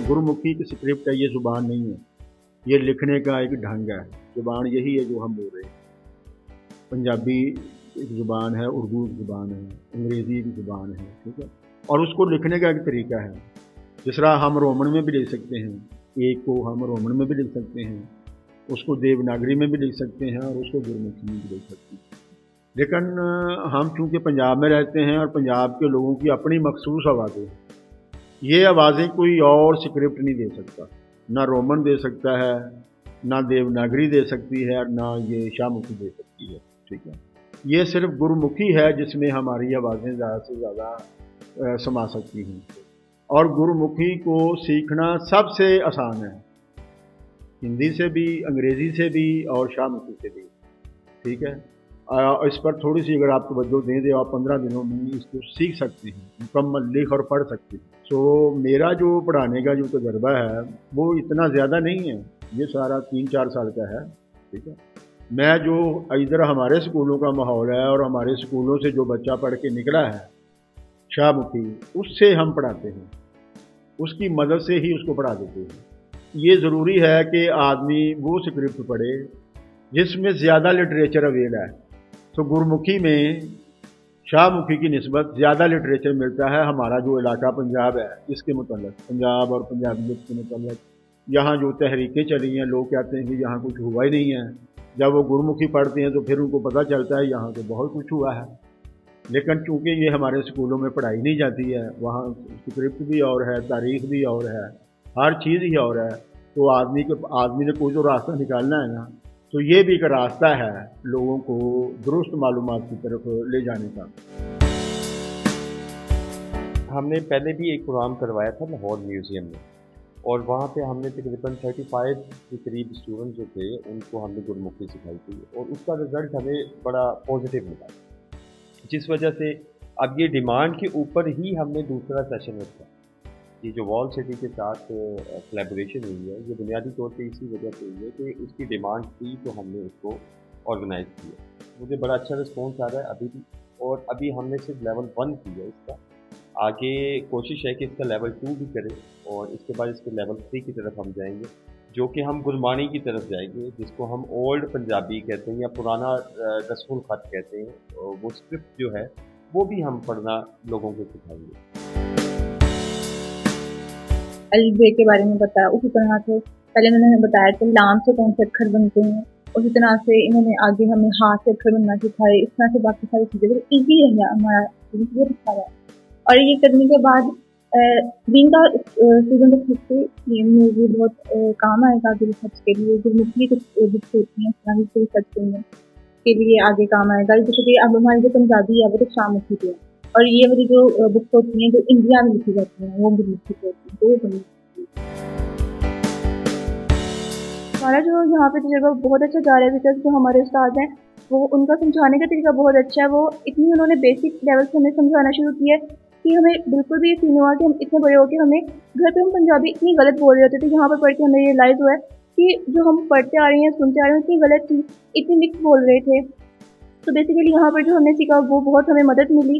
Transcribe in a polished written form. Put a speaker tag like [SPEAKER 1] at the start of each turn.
[SPEAKER 1] गुरुमुखी की स्क्रिप्ट है, ये ज़ुबान नहीं है, ये लिखने का एक ढंग है। ज़ुबान यही है जो हम बोल रहे हैं। पंजाबी एक ज़ुबान है, उर्दू एक ज़ुबान है, अंग्रेज़ी एक ज़ुबान है, ठीक है। और उसको लिखने का एक तरीका है। जिस तरह हम रोमन में भी लिख सकते हैं, एक को हम रोमन में भी लिख सकते हैं, उसको देवनागरी में भी लिख सकते हैं और उसको गुरमुखी में भी लिख सकते हैं। लेकिन हम चूँकि पंजाब में रहते हैं और पंजाब के लोगों की अपनी मखसूस आवाज़ें हैं, ये आवाज़ें कोई और स्क्रिप्ट नहीं दे सकता। ना रोमन दे सकता है, ना देवनागरी दे सकती है, और ना ये शाहमुखी दे सकती है, ठीक है। ये सिर्फ गुरुमुखी है जिसमें हमारी आवाज़ें ज़्यादा से ज़्यादा समा सकती हैं। और गुरुमुखी को सीखना सबसे आसान है, हिंदी से भी, अंग्रेज़ी से भी और शाहमुखी से भी, ठीक है। इस पर थोड़ी सी अगर आप तवज्जो दें तो आप 15 दिनों में इसको सीख सकते हैं, मुकम्मल लिख और पढ़ सकते हैं। तो मेरा जो पढ़ाने का जो तजर्बा है वो इतना ज़्यादा नहीं है, ये सारा 3-4 साल का है, ठीक है। मैं जो इधर हमारे स्कूलों का माहौल है और हमारे स्कूलों से जो बच्चा पढ़ के निकला है शाहमुखी, उससे हम पढ़ाते हैं, उसकी मदद से ही उसको पढ़ा देते हैं। ये ज़रूरी है कि आदमी वो स्क्रिप्ट पढ़े जिसमें ज़्यादा लिटरेचर अवेल है। तो गुरमुखी में शाहमुखी की निस्बत ज़्यादा लिटरेचर मिलता है। हमारा जो इलाका पंजाब है इसके मुतल्लिक़, पंजाब और पंजाबियत के मुतल्लिक़ यहाँ जो तहरीकें चली हैं, लोग कहते हैं कि यहाँ कुछ हुआ ही नहीं है। जब वो गुरमुखी पढ़ते हैं तो फिर उनको पता चलता है यहाँ तो बहुत कुछ हुआ है। लेकिन चूँकि ये हमारे स्कूलों में पढ़ाई नहीं जाती है, वहाँ स्क्रिप्ट भी और है, तारीख़ भी और है, हर चीज़ ही और है, तो आदमी ने कोई तो रास्ता निकालना है ना। तो ये भी एक रास्ता है लोगों को दुरुस्त मालूमात की तरफ ले जाने का।
[SPEAKER 2] हमने पहले भी एक प्रोग्राम करवाया था लाहौर म्यूज़ियम में, और वहाँ पे हमने तकरीबन 35 के करीब स्टूडेंट जो थे उनको हमने गुरमुखी सिखाई थी, और उसका रिज़ल्ट हमें बड़ा पॉजिटिव मिला, जिस वजह से अब ये डिमांड के ऊपर ही हमने दूसरा सेशन रखा। ये जो वॉल सिटी के साथ कोलैबोरेशन हुई है, ये बुनियादी तौर पे इसी वजह से हुई है कि उसकी डिमांड थी तो हमने उसको ऑर्गेनाइज़ किया। मुझे बड़ा अच्छा रिस्पॉन्स आ रहा है अभी भी, और अभी हमने सिर्फ लेवल 1 किया इसका। आगे कोशिश है कि इसका लेवल 2 भी करें, और इसके बाद इसके लेवल 3 की तरफ हम जाएंगे, जो कि हम गुरबानी की तरफ जाएंगे, जिसको हम ओल्ड पंजाबी कहते हैं या पुराना रसूल ख़त कहते हैं। वो स्क्रिप्ट जो है वो भी हम पढ़ना लोगों को सिखाएंगे।
[SPEAKER 3] अलबे के बारे में बताया, उसी तरह से पहले इन्होंने हमें बताया कि लाम से कौन से अक्षर बनते हैं, उसी तरह से इन्होंने आगे हमें हाथ से अक्षर बनना सिखाए। इस तरह से बाकी सारी चीज़ें तो ईजी है हमारा बहुत अच्छा है। और ये करने के बाद being the student of history में भी बहुत काम आएगा आगे रिसर्च के लिए। गुरमुखी कुछ बुक्स होती हैं इस तरह की रिसर्च के लिए आगे काम आएगा। जैसे कि अब हमारी जो पंजाबी है वो तो शाहमुखी पे है, और ये वाली जो बुक्स होती हैं जो इंडिया में लिखी जाती हैं वो गुरमुखी पे होती हैं, तो वो बनी। हमारा जो यहाँ पे तजुर्बा बहुत अच्छा जा रहा है, बिकॉज जो हमारे उस्ताद हैं वो उनका समझाने का तरीका बहुत अच्छा है। वो इतनी उन्होंने बेसिक लेवल से हमें समझाना शुरू किया है कि हमें बिल्कुल भी फील हुआ कि हम इतने बड़े हो के हमें घर पे हम पंजाबी इतनी गलत बोल रहे होते थे। यहाँ पर पढ़ के हमें रियलाइज़ हुआ है कि जो हम पढ़ते आ रहे हैं सुनते आ रहे हैं इतनी गलत चीज़, इतनी मिक्स बोल रहे थे। तो बेसिकली यहाँ पर जो हमने सीखा वो बहुत हमें मदद मिली,